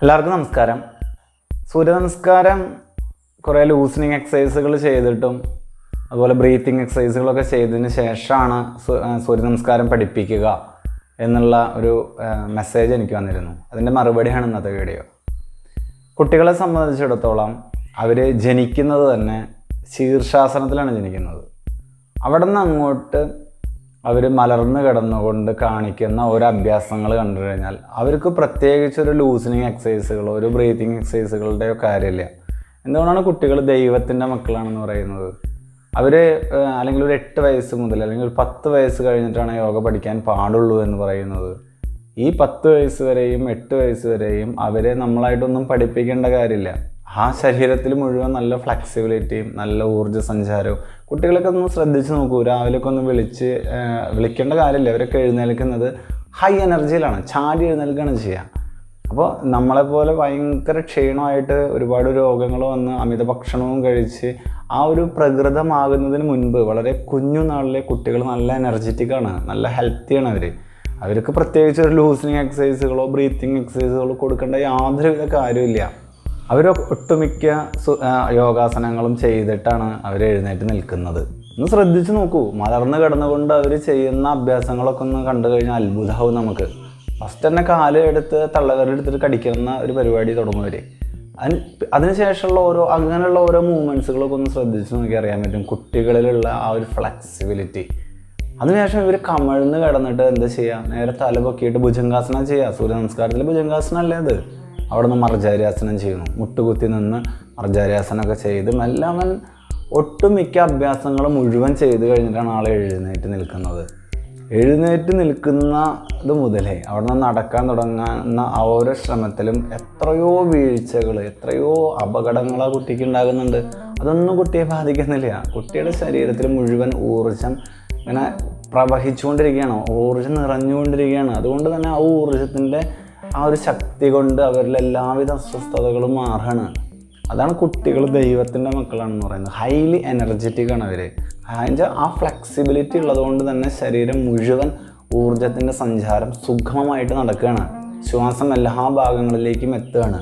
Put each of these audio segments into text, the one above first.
എല്ലാവർക്കും നമസ്കാരം. സൂര്യനമസ്കാരം കുറേ ലൂസനിങ് എക്സസൈസുകൾ ചെയ്തിട്ടും അതുപോലെ ബ്രീത്തിങ് എക്സസൈസുകളൊക്കെ ചെയ്തതിന് ശേഷമാണ് സൂര്യനമസ്കാരം പഠിപ്പിക്കുക എന്നുള്ള ഒരു മെസ്സേജ് എനിക്ക് വന്നിരുന്നു. അതിൻ്റെ മറുപടിയാണ് ഇന്നത്തെ വീഡിയോ. കുട്ടികളെ സംബന്ധിച്ചിടത്തോളം അവർ ജനിക്കുന്നത് തന്നെ ശീർഷാസനത്തിലാണ് ജനിക്കുന്നത്. അവിടെ നിന്ന് അങ്ങോട്ട് അവർ മലർന്ന് കിടന്നുകൊണ്ട് കാണിക്കുന്ന ഓരോ അഭ്യാസങ്ങൾ കണ്ടു കഴിഞ്ഞാൽ അവർക്ക് പ്രത്യേകിച്ചൊരു ലൂസനിങ് എക്സസൈസുകളോ ഒരു ബ്രീത്തിങ് എക്സസൈസുകളുടെയോ കാര്യമില്ല. എന്തുകൊണ്ടാണ് കുട്ടികൾ ദൈവത്തിൻ്റെ മക്കളാണെന്ന് പറയുന്നത്? അവർ അല്ലെങ്കിൽ ഒരു 8 വയസ്സ് മുതൽ അല്ലെങ്കിൽ ഒരു 10 വയസ്സ് കഴിഞ്ഞിട്ടാണ് യോഗ പഠിക്കാൻ പാടുള്ളൂ എന്ന് പറയുന്നത്. ഈ 10 വയസ്സ് വരെയും 8 വയസ്സ് വരെയും അവരെ നമ്മളായിട്ടൊന്നും പഠിപ്പിക്കേണ്ട കാര്യമില്ല. ആ ശരീരത്തിൽ മുഴുവൻ നല്ല ഫ്ലെക്സിബിലിറ്റിയും നല്ല ഊർജ്ജ സഞ്ചാരവും. കുട്ടികളൊക്കെ ഒന്ന് ശ്രദ്ധിച്ച് നോക്കൂ. രാവിലെയൊക്കെ ഒന്ന് വിളിക്കേണ്ട കാര്യമില്ല. അവരൊക്കെ എഴുന്നേൽക്കുന്നത് ഹൈ എനർജിയിലാണ്, ചാടി എഴുന്നേൽക്കുകയാണ് ചെയ്യുക. അപ്പോൾ നമ്മളെപ്പോലെ ഭയങ്കര ക്ഷീണമായിട്ട് ഒരുപാട് രോഗങ്ങൾ വന്ന് അമിത ഭക്ഷണവും കഴിച്ച് ആ ഒരു പ്രകൃതമാകുന്നതിന് മുൻപ് വളരെ കുഞ്ഞുനാളിലെ കുട്ടികൾ നല്ല എനർജറ്റിക്കാണ്, നല്ല ഹെൽത്തിയാണ്. അവർക്ക് പ്രത്യേകിച്ച് ഒരു ലൂസനിങ് എക്സസൈസുകളോ ബ്രീത്തിങ് എക്സസൈസുകളോ കൊടുക്കേണ്ട യാതൊരുവിധ കാര്യമില്ല. അവർ ഒട്ടുമിക്ക യോഗാസനങ്ങളും ചെയ്തിട്ടാണ് അവർ എഴുന്നേറ്റ് നിൽക്കുന്നത്. ഒന്ന് ശ്രദ്ധിച്ച് നോക്കൂ. മലർന്ന് കിടന്നുകൊണ്ട് അവർ ചെയ്യുന്ന അഭ്യാസങ്ങളൊക്കെ ഒന്ന് കണ്ടു കഴിഞ്ഞാൽ അത്ഭുതമാവും നമുക്ക്. ഫസ്റ്റ് തന്നെ കാല് എടുത്ത് തള്ളവരെടുത്തിട്ട് കടിക്കുന്ന ഒരു പരിപാടി തുടങ്ങുന്നവർ. അതിനുശേഷമുള്ള അങ്ങനെയുള്ള ഓരോ മൂവ്മെൻറ്റ്സുകളൊക്കെ ഒന്ന് ശ്രദ്ധിച്ച് നോക്കി അറിയാൻ പറ്റും കുട്ടികളിലുള്ള ആ ഒരു ഫ്ലെക്സിബിലിറ്റി. അതിനുശേഷം ഇവർ കമഴ്ന്ന് കിടന്നിട്ട് എന്താ ചെയ്യുക? നേരെ തല പൊക്കിയിട്ട് ഭുജംഗാസനം ചെയ്യുക. സൂര്യനമസ്കാരത്തിൽ ഭുജംഗാസനം അല്ലേ അത്? അവിടെ നിന്ന് മർജാര്യാസനം ചെയ്യുന്നു. മുട്ടുകുത്തി നിന്ന് മർജാര്യാസനമൊക്കെ ചെയ്ത് മെല്ലവൻ ഒട്ടുമിക്ക അഭ്യാസങ്ങൾ മുഴുവൻ ചെയ്ത് കഴിഞ്ഞിട്ടാണ് ആൾ എഴുന്നേറ്റ് നിൽക്കുന്നത്. എഴുന്നേറ്റ് നിൽക്കുന്നത് മുതലേ അവിടെ നിന്ന് നടക്കാൻ തുടങ്ങുന്ന ആ ഓരോ ശ്രമത്തിലും എത്രയോ വീഴ്ചകൾ, എത്രയോ അപകടങ്ങൾ ആ കുട്ടിക്ക് ഉണ്ടാകുന്നുണ്ട്. അതൊന്നും കുട്ടിയെ ബാധിക്കുന്നില്ല. കുട്ടിയുടെ ശരീരത്തിൽ മുഴുവൻ ഊർജം ഇങ്ങനെ പ്രവഹിച്ചുകൊണ്ടിരിക്കുകയാണ്, ഊർജം നിറഞ്ഞുകൊണ്ടിരിക്കുകയാണ്. അതുകൊണ്ട് തന്നെ ആ ഊർജത്തിൻ്റെ ആ ഒരു ശക്തി കൊണ്ട് അവരിൽ എല്ലാവിധ അസ്വസ്ഥതകളും മാറാണ്. അതാണ് കുട്ടികൾ ദൈവത്തിൻ്റെ മക്കളാണെന്ന് പറയുന്നത്. ഹൈലി എനർജറ്റിക്കാണ് അവർ. ആ ഫ്ലെക്സിബിലിറ്റി ഉള്ളതുകൊണ്ട് തന്നെ ശരീരം മുഴുവൻ ഊർജത്തിൻ്റെ സഞ്ചാരം സുഗമമായിട്ട് നടക്കുകയാണ്. ശ്വാസം എല്ലാ ഭാഗങ്ങളിലേക്കും എത്തുകയാണ്.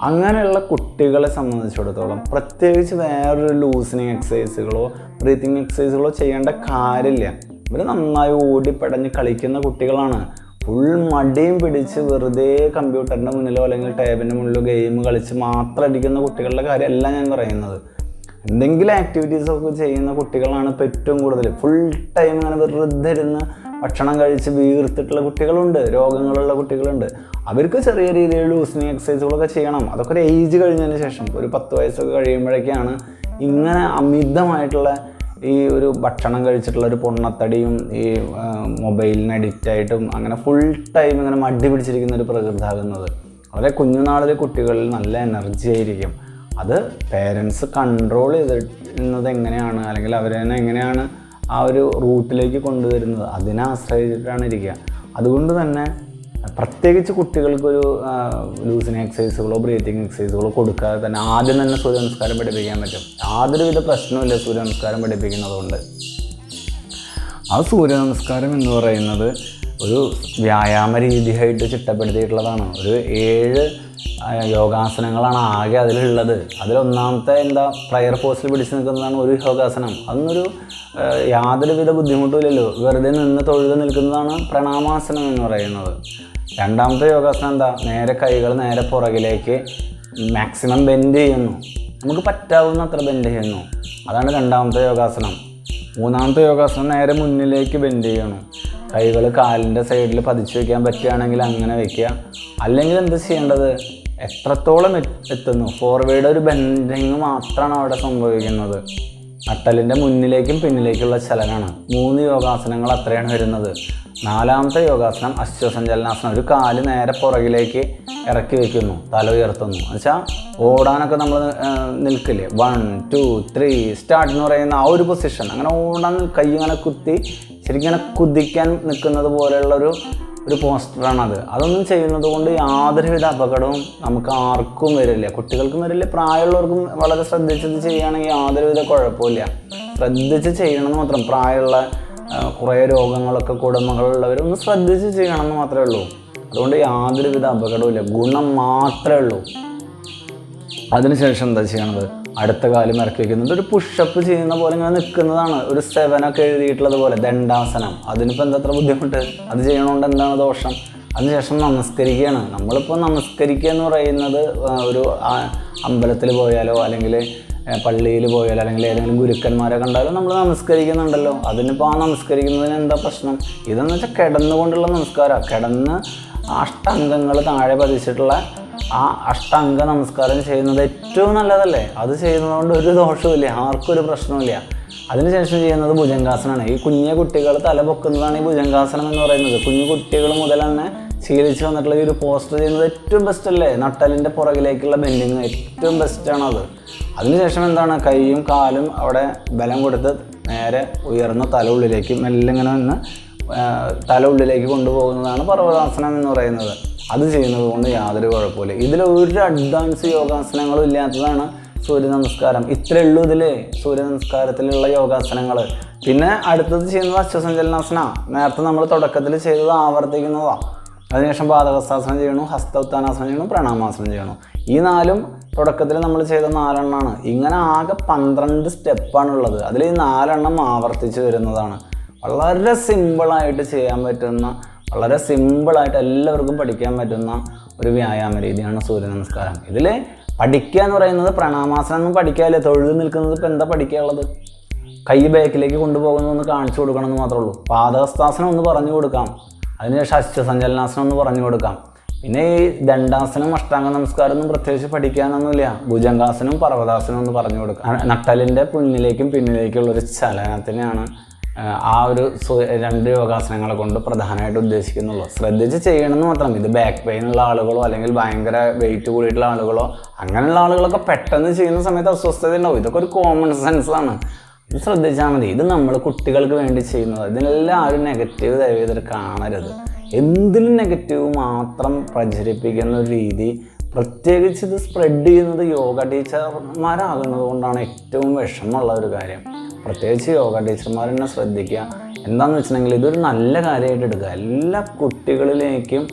അങ്ങനെയുള്ള കുട്ടികളെ സംബന്ധിച്ചിടത്തോളം പ്രത്യേകിച്ച് വേറൊരു ലൂസനിങ് എക്സസൈസുകളോ ബ്രീത്തിങ് എക്സസൈസുകളോ ചെയ്യേണ്ട കാര്യമില്ല. ഇവർ നന്നായി ഓടിപ്പടഞ്ഞ് കളിക്കുന്ന കുട്ടികളാണ്. ഫുൾ മടിയും പിടിച്ച് വെറുതെ കമ്പ്യൂട്ടറിൻ്റെ മുന്നിലോ അല്ലെങ്കിൽ ടേബിൻ്റെ മുന്നിലോ ഗെയിം കളിച്ച് മാത്രം അടിക്കുന്ന കുട്ടികളുടെ കാര്യമല്ല ഞാൻ പറയുന്നത്. എന്തെങ്കിലും ആക്ടിവിറ്റീസൊക്കെ ചെയ്യുന്ന കുട്ടികളാണ് ഇപ്പോൾ ഏറ്റവും കൂടുതൽ. ഫുൾ ടൈം ഇങ്ങനെ വെറുതെ ഇരുന്ന് ഭക്ഷണം കഴിച്ച് വീർത്തിട്ടുള്ള കുട്ടികളുണ്ട്, രോഗങ്ങളുള്ള കുട്ടികളുണ്ട്. അവർക്ക് ചെറിയ രീതിയിൽ ലൂസനിങ് എക്സസൈസുകളൊക്കെ ചെയ്യണം. അതൊക്കെ ഒരു ഏജ് കഴിഞ്ഞതിന് ശേഷം ഒരു 10 വയസ്സൊക്കെ കഴിയുമ്പോഴേക്കാണ് ഇങ്ങനെ അമിതമായിട്ടുള്ള ഈ ഒരു ഭക്ഷണം കഴിച്ചിട്ടുള്ള ഒരു പൊണ്ണത്തടിയും ഈ മൊബൈലിന് അഡിക്റ്റായിട്ടും അങ്ങനെ ഫുൾ ടൈം ഇങ്ങനെ മടി പിടിച്ചിരിക്കുന്ന ഒരു പ്രകൃതാകുന്നത്. വളരെ കുഞ്ഞുനാളിലെ കുട്ടികളിൽ നല്ല എനർജി ആയിരിക്കും. അത് പേരൻസ് കൺട്രോൾ ചെയ്തിരുന്നത് എങ്ങനെയാണ്, അല്ലെങ്കിൽ അവരെ എങ്ങനെയാണ് ആ ഒരു റൂട്ടിലേക്ക് കൊണ്ടുവരുന്നത്, അതിനെ ആശ്രയിച്ചിട്ടാണ് ഇരിക്കുക. അതുകൊണ്ട് തന്നെ പ്രത്യേകിച്ച് കുട്ടികൾക്കൊരു ലൂസനിങ് എക്സസൈസുകളോ ബ്രീത്തിങ് എക്സസൈസുകളോ കൊടുക്കാതെ തന്നെ ആദ്യം തന്നെ സൂര്യനമസ്കാരം പഠിപ്പിക്കാൻ പറ്റും. യാതൊരുവിധ പ്രശ്നവുമില്ല സൂര്യനമസ്കാരം പഠിപ്പിക്കുന്നതുകൊണ്ട്. ആ സൂര്യനമസ്കാരം എന്ന് പറയുന്നത് ഒരു വ്യായാമ രീതിയായിട്ട് ചിട്ടപ്പെടുത്തിയിട്ടുള്ളതാണ്. ഒരു 7 യോഗാസനങ്ങളാണ് ആകെ അതിലുള്ളത്. അതിലൊന്നാമത്തെ പ്രയർ പോസ്റ്റിൽ പിടിച്ച് നിൽക്കുന്നതാണ് ഒരു യോഗാസനം. അതൊന്നൊരു യാതൊരുവിധ ബുദ്ധിമുട്ടുമില്ലല്ലോ. വെറുതെ നിന്ന് തൊഴുത് നിൽക്കുന്നതാണ് പ്രണാമാസനം എന്ന് പറയുന്നത്. രണ്ടാമത്തെ യോഗാസനം നേരെ കൈകൾ നേരെ പുറകിലേക്ക് മാക്സിമം ബെൻഡ് ചെയ്യുന്നു. നമുക്ക് പറ്റാവുന്ന അത്ര ബെൻഡ് ചെയ്യുന്നു. അതാണ് രണ്ടാമത്തെ യോഗാസനം. മൂന്നാമത്തെ യോഗാസനം നേരെ മുന്നിലേക്ക് ബെൻഡ് ചെയ്യണം. കൈകൾ കാലിൻ്റെ സൈഡിൽ പതിച്ച് വയ്ക്കാൻ പറ്റുകയാണെങ്കിൽ അങ്ങനെ വയ്ക്കുക. അല്ലെങ്കിൽ എന്താ ചെയ്യേണ്ടത്? എത്രത്തോളം എത്തുന്നു ഫോർവേഡ് ഒരു ബെൻഡിങ് മാത്രമാണ് അവിടെ സംഭവിക്കുന്നത്. നട്ടലിൻ്റെ മുന്നിലേക്കും പിന്നിലേക്കുള്ള ചലനമാണ്. 3 യോഗാസനങ്ങൾ അത്രയാണ് വരുന്നത്. 4ാമത്തെ യോഗാസനം അശ്വസഞ്ചലനാസനം. ഒരു കാല് നേരെ പുറകിലേക്ക് ഇറക്കി വയ്ക്കുന്നു, തല ഉയർത്തുന്നു. എന്നുവെച്ചാൽ ഓടാനൊക്കെ നമ്മൾ നിൽക്കില്ലേ, 1 2 3 സ്റ്റാർട്ട് എന്ന് പറയുന്ന ആ ഒരു പൊസിഷൻ. അങ്ങനെ ഓടാൻ കൈ ഇങ്ങനെ കുത്തി ശരിക്കും ഇങ്ങനെ കുതിക്കാൻ നിൽക്കുന്നത് പോലെയുള്ളൊരു പോസ്റ്ററാണത്. അതൊന്നും ചെയ്യുന്നത് കൊണ്ട് യാതൊരുവിധ അപകടവും നമുക്ക് ആർക്കും വരില്ല. കുട്ടികൾക്കും വരില്ല, പ്രായമുള്ളവർക്കും വളരെ ശ്രദ്ധിച്ചത് ചെയ്യുകയാണെങ്കിൽ യാതൊരുവിധ കുഴപ്പമില്ല. ശ്രദ്ധിച്ച് ചെയ്യണമെന്ന് മാത്രം. പ്രായമുള്ള കുറേ രോഗങ്ങളൊക്കെ കുടുംബങ്ങളുള്ളവരൊന്ന് ശ്രദ്ധിച്ച് ചെയ്യണമെന്ന് മാത്രമേ ഉള്ളൂ. അതുകൊണ്ട് യാതൊരുവിധ അപകടവുമില്ല, ഗുണം മാത്രമേ ഉള്ളൂ. അതിനുശേഷം എന്താ ചെയ്യണത്? അടുത്ത കാലം ഇറക്കി വയ്ക്കുന്നത് ഒരു പുഷപ്പ് ചെയ്യുന്ന പോലെ ഇങ്ങനെ നിൽക്കുന്നതാണ്. ഒരു 7 എഴുതിയിട്ടുള്ളത് പോലെ ദണ്ഡാസനം. അതിനിപ്പോൾ എന്താ അത്ര ബുദ്ധിമുട്ട്? അത് ചെയ്യണോണ്ട് എന്താണ് ദോഷം? അതിനുശേഷം നമസ്കരിക്കുകയാണ്. നമ്മളിപ്പോൾ നമസ്കരിക്കുക എന്ന് പറയുന്നത് ഒരു അമ്പലത്തിൽ പോയാലോ അല്ലെങ്കിൽ പള്ളിയിൽ പോയാലോ അല്ലെങ്കിൽ ഏതെങ്കിലും ഗുരുക്കന്മാരെ കണ്ടാലോ നമ്മൾ നമസ്കരിക്കുന്നുണ്ടല്ലോ. അതിനിപ്പോൾ ആ നമസ്കരിക്കുന്നതിന് എന്താ പ്രശ്നം? ഇതെന്ന് വെച്ചാൽ കിടന്നുകൊണ്ടുള്ള നമസ്കാരമാണ്. കിടന്ന് അഷ്ടാംഗങ്ങൾ താഴെ പതിച്ചിട്ടുള്ള ആ അഷ്ടാംഗ നമസ്കാരം ചെയ്യുന്നത് ഏറ്റവും നല്ലതല്ലേ? അത് ചെയ്യുന്നതുകൊണ്ട് ഒരു ദോഷവുമില്ല, ആർക്കും ഒരു പ്രശ്നവുമില്ല. അതിനുശേഷം ചെയ്യുന്നത് ഭുജംഗാസനമാണ്. ഈ കുഞ്ഞു കുട്ടികൾ തല പൊക്കുന്നതാണ് ഈ ഭുജംഗാസനം എന്ന് പറയുന്നത്. കുഞ്ഞു കുട്ടികൾ മുതൽ തന്നെ ശീലിച്ച് വന്നിട്ടുള്ള ഈ ഒരു പോസ്റ്റർ ചെയ്യുന്നത് ഏറ്റവും ബെസ്റ്റ് അല്ലേ? നട്ടലിൻ്റെ പുറകിലേക്കുള്ള ബെൻഡിങ് ഏറ്റവും ബെസ്റ്റാണത്. അതിനുശേഷം എന്താണ്? കൈയും കാലും അവിടെ ബലം കൊടുത്ത് നേരെ ഉയർന്ന തല ഉള്ളിലേക്ക് മെല്ലെ ഇങ്ങനെ നിന്ന് തല ഉള്ളിലേക്ക് കൊണ്ടുപോകുന്നതാണ് പർവ്വതാസനം എന്ന് പറയുന്നത്. അത് ചെയ്യുന്നത് കൊണ്ട് യാതൊരു കുഴപ്പമില്ല. ഇതിലൊരു അഡ്വാൻസ് യോഗാസനങ്ങളും ഇല്ലാത്തതാണ് സൂര്യ നമസ്കാരം. ഇത്രയേ ഉള്ളൂ ഇതിൽ സൂര്യ നമസ്കാരത്തിലുള്ള യോഗാസനങ്ങൾ. പിന്നെ അടുത്തത് ചെയ്യുന്നത് അശ്വസഞ്ചലനാസന. നേരത്തെ നമ്മൾ തുടക്കത്തിൽ ചെയ്തത് ആവർത്തിക്കുന്നതാണ്. അതിനുശേഷം പാദഹസ്താസനം ചെയ്യണം, ഹസ്ത ഉത്ഥാനാസനം ചെയ്യണം, പ്രണാമാസനം ചെയ്യണം. ഈ 4 തുടക്കത്തിൽ നമ്മൾ ചെയ്ത 4 എണ്ണമാണ്. ഇങ്ങനെ ആകെ 12 സ്റ്റെപ്പാണുള്ളത്. അതിൽ ഈ 4 എണ്ണം ആവർത്തിച്ച് വരുന്നതാണ്. വളരെ സിമ്പിളായിട്ട് ചെയ്യാൻ പറ്റുന്ന, വളരെ സിമ്പിളായിട്ട് എല്ലാവർക്കും പഠിക്കാൻ പറ്റുന്ന ഒരു വ്യായാമ രീതിയാണ് സൂര്യ നമസ്കാരം. ഇതിൽ പഠിക്കുക എന്ന് പറയുന്നത് പ്രണാമാസനം ഒന്നും പഠിക്കാല്ലേ, തൊഴുത് നിൽക്കുന്നത് ഇപ്പോൾ എന്താ പഠിക്കാനുള്ളത്? കൈ ബാക്കിലേക്ക് കൊണ്ടുപോകുന്നതൊന്ന് കാണിച്ചു കൊടുക്കണം എന്ന് മാത്രമേ ഉള്ളൂ. പാദഹസ്താസനം ഒന്ന് പറഞ്ഞു കൊടുക്കാം, അതിനുശേഷം അശ്വസഞ്ചലനാസനം ഒന്ന് പറഞ്ഞു കൊടുക്കാം. പിന്നെ ഈ ദണ്ഡാസനം അഷ്ടാംഗ നമസ്കാരം ഒന്നും പ്രത്യേകിച്ച് പഠിക്കാനൊന്നുമില്ല. ഭുജംഗാസനം പർവ്വതാസനം ഒന്ന് പറഞ്ഞു കൊടുക്കാം. നട്ടലിൻ്റെ മുന്നിലേക്കും പിന്നിലേക്കുള്ളൊരു ചലനത്തിനാണ് ആ ഒരു 2 യോഗാസനങ്ങളെ കൊണ്ട് പ്രധാനമായിട്ട് ഉദ്ദേശിക്കുന്നുള്ളൂ. ശ്രദ്ധിച്ച് ചെയ്യണമെന്ന് മാത്രം. ഇത് ബാക്ക് പെയിൻ ഉള്ള ആളുകളോ അല്ലെങ്കിൽ ഭയങ്കര വെയിറ്റ് കൂടിയിട്ടുള്ള ആളുകളോ അങ്ങനെയുള്ള ആളുകളൊക്കെ പെട്ടെന്ന് ചെയ്യുന്ന സമയത്ത് അസ്വസ്ഥത ഉണ്ടാവും. ഇതൊക്കെ ഒരു കോമൺ സെൻസാണ്. ഇത് ശ്രദ്ധിച്ചാൽ മതി. ഇത് നമ്മൾ കുട്ടികൾക്ക് വേണ്ടി ചെയ്യുന്നത്. ഇതിനെല്ലാം ആരും നെഗറ്റീവ് ദയവേദന കാണരുത്. എന്തിലും നെഗറ്റീവ് മാത്രം പ്രചരിപ്പിക്കുന്ന ഒരു രീതി, പ്രത്യേകിച്ച് ഇത് സ്പ്രെഡ് ചെയ്യുന്നത് യോഗ ടീച്ചർമാരാകുന്നത് കൊണ്ടാണ് ഏറ്റവും വിഷമമുള്ള ഒരു കാര്യം. പ്രത്യേകിച്ച് യോഗ ടീച്ചർമാർ തന്നെ ശ്രദ്ധിക്കുക. എന്താണെന്ന് വെച്ചിട്ടുണ്ടെങ്കിൽ ഇതൊരു നല്ല കാര്യമായിട്ട് എടുക്കുക. എല്ലാ കുട്ടികളിലേക്കും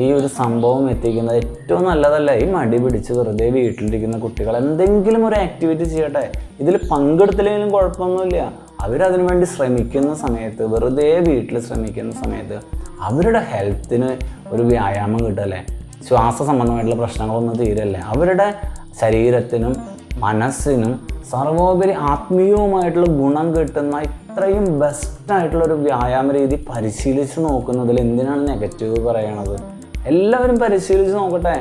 ഈ ഒരു സംഭവം എത്തിക്കുന്നത് ഏറ്റവും നല്ലതല്ല. ഈ മടി പിടിച്ച് വെറുതെ വീട്ടിലിരിക്കുന്ന കുട്ടികൾ എന്തെങ്കിലും ഒരു ആക്ടിവിറ്റി ചെയ്യട്ടെ. ഇതിൽ പങ്കെടുത്തില്ലെങ്കിലും കുഴപ്പമൊന്നുമില്ല. അവരതിനു വേണ്ടി ശ്രമിക്കുന്ന സമയത്ത്, വെറുതെ വീട്ടിൽ ശ്രമിക്കുന്ന സമയത്ത് അവരുടെ ഹെൽത്തിന് ഒരു വ്യായാമം കിട്ടല്ലേ, ശ്വാസ സംബന്ധമായിട്ടുള്ള പ്രശ്നങ്ങളൊന്നും തീരല്ലേ, അവരുടെ ശരീരത്തിനും മനസ്സിനും സർവോപരി ആത്മീയവുമായിട്ടുള്ള ഗുണം കിട്ടുന്ന ഇത്രയും ബെസ്റ്റായിട്ടുള്ളൊരു വ്യായാമ രീതി പരിശീലിച്ച് നോക്കുന്നതിൽ എന്തിനാണ് നെഗറ്റീവ് പറയണത്? എല്ലാവരും പരിശീലിച്ച് നോക്കട്ടെ.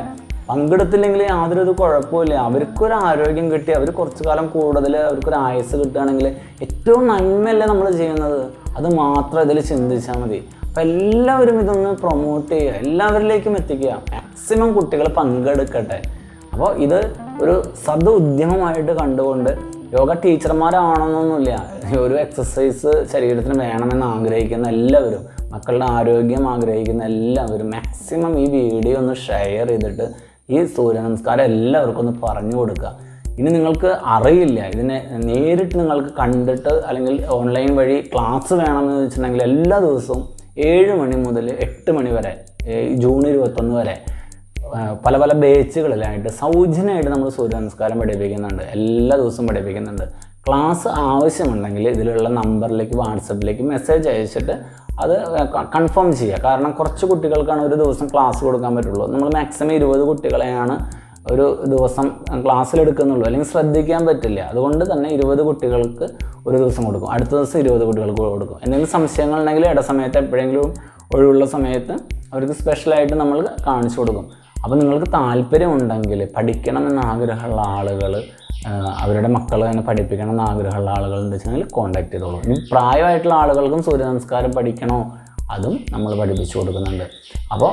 പങ്കെടുത്തില്ലെങ്കിൽ യാതൊരു കുഴപ്പമില്ല. അവർക്കൊരു ആരോഗ്യം കിട്ടി, അവർ കുറച്ചു കാലം കൂടുതൽ അവർക്കൊരു ആയുസ് കിട്ടുകയാണെങ്കിൽ ഏറ്റവും നന്മയല്ലേ നമ്മൾ ചെയ്യുന്നത്. അത് മാത്രം ഇതിൽ ചിന്തിച്ചാൽ മതി. അപ്പോൾ എല്ലാവരും ഇതൊന്ന് പ്രൊമോട്ട് ചെയ്യുക, എല്ലാവരിലേക്കും എത്തിക്കുക. മാക്സിമം കുട്ടികൾ പങ്കെടുക്കട്ടെ. അപ്പോൾ ഇത് ഒരു ഉദ്യമമായിട്ട് കണ്ടുകൊണ്ട് യോഗ ടീച്ചർമാരാവണമെന്നൊന്നുമില്ല, ഒരു എക്സസൈസ് ശരീരത്തിന് വേണമെന്ന് ആഗ്രഹിക്കുന്ന എല്ലാവരും, മക്കളുടെ ആരോഗ്യം ആഗ്രഹിക്കുന്ന എല്ലാവരും മാക്സിമം ഈ വീഡിയോ ഒന്ന് ഷെയർ ചെയ്തിട്ട് ഈ സൂര്യ നമസ്കാരം എല്ലാവർക്കും ഒന്ന് പറഞ്ഞു കൊടുക്കുക. ഇനി നിങ്ങൾക്ക് അറിയില്ല, ഇതിനെ നേരിട്ട് നിങ്ങൾക്ക് കണ്ടിട്ട് അല്ലെങ്കിൽ ഓൺലൈൻ വഴി ക്ലാസ് വേണമെന്ന് വെച്ചിട്ടുണ്ടെങ്കിൽ എല്ലാ ദിവസവും 7 മണി മുതൽ 8 മണി വരെ, ജൂൺ 21 വരെ പല പല ബാച്ചുകളിലായിട്ട് സൗജന്യമായിട്ട് നമ്മൾ സൂര്യ നമസ്കാരം പഠിപ്പിക്കുന്നുണ്ട്. എല്ലാ ദിവസവും പഠിപ്പിക്കുന്നുണ്ട്. ക്ലാസ് ആവശ്യമുണ്ടെങ്കിൽ ഇതിലുള്ള നമ്പറിലേക്ക് വാട്സപ്പിലേക്ക് മെസ്സേജ് അയച്ചിട്ട് അത് കൺഫേം ചെയ്യുക. കാരണം കുറച്ച് കുട്ടികൾക്കാണ് ഒരു ദിവസം ക്ലാസ് കൊടുക്കാൻ പറ്റുള്ളൂ. നമ്മൾ മാക്സിമം 20 കുട്ടികളെയാണ് ഒരു ദിവസം ക്ലാസ്സിലെടുക്കുന്നുള്ളൂ, അല്ലെങ്കിൽ ശ്രദ്ധിക്കാൻ പറ്റില്ല. അതുകൊണ്ട് തന്നെ 20 കുട്ടികൾക്ക് ഒരു ദിവസം കൊടുക്കും, അടുത്ത ദിവസം 20 കുട്ടികൾക്ക് കൊടുക്കും. എന്തെങ്കിലും സംശയങ്ങളുണ്ടെങ്കിൽ ഇടസമയത്ത് എപ്പോഴെങ്കിലും ഒഴിവുള്ള സമയത്ത് അവർക്ക് സ്പെഷ്യലായിട്ട് നമ്മൾ കാണിച്ചു കൊടുക്കും. അപ്പോൾ നിങ്ങൾക്ക് താല്പര്യമുണ്ടെങ്കിൽ, പഠിക്കണമെന്ന് ആഗ്രഹമുള്ള ആളുകൾ, അവരുടെ മക്കളെ തന്നെ പഠിപ്പിക്കണം എന്ന് ആഗ്രഹമുള്ള ആളുകൾ എന്ന് വെച്ചിട്ടുണ്ടെങ്കിൽ കോൺടാക്ട് ചെയ്തോളൂ. ഇനി പ്രായമായിട്ടുള്ള ആളുകൾക്കും സൂര്യ നമസ്കാരം പഠിക്കണോ, അതും നമ്മൾ പഠിപ്പിച്ചു കൊടുക്കുന്നുണ്ട്. അപ്പോൾ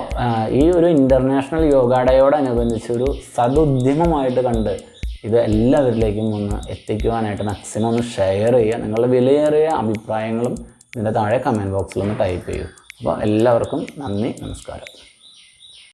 ഈ ഒരു ഇൻ്റർനാഷണൽ യോഗ ഡേയോടനുബന്ധിച്ചൊരു ഉദ്യമമായിട്ട് കണ്ട് ഇത് എല്ലാവരിലേക്കും ഒന്ന് എത്തിക്കുവാനായിട്ട് മാക്സിമം ഒന്ന് ഷെയർ ചെയ്യുക. നിങ്ങളുടെ വിലയേറിയ അഭിപ്രായങ്ങളും ഇതിൻ്റെ താഴെ കമൻറ്റ് ബോക്സിലൊന്ന് ടൈപ്പ് ചെയ്യൂ. അപ്പോൾ എല്ലാവർക്കും നന്ദി, നമസ്കാരം.